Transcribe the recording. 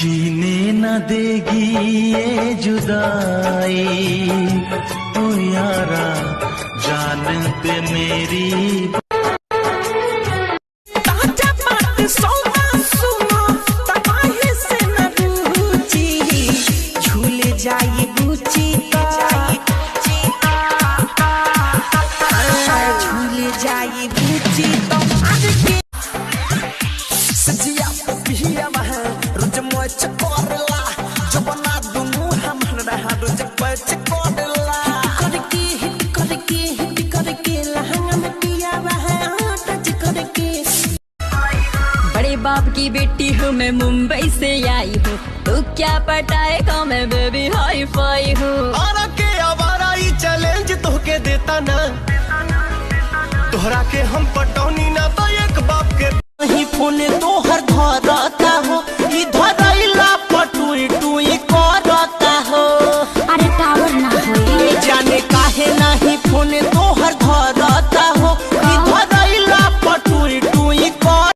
जीने न देगी ये जुदाई, ओ यारा जान पे मेरी। जाई बुची झूले जाई बुची तो आज के सजिया पिया वह रोज मोच कोरला जो बना दूं हम रहा रोज पच कोरला करके लहंगा में पिया वह टच करके। बड़े बाप की बेटी हूँ मैं, मुंबई से आई हूँ, तू क्या पटाएगा मैं बेबी हाई फाई हूँ। आरा के आवारा ही चैलेंज तोहके देता ना, तोहरा के हम पटौनी ना तो एक बाप के ही फोन तो हर धरता हो, इधर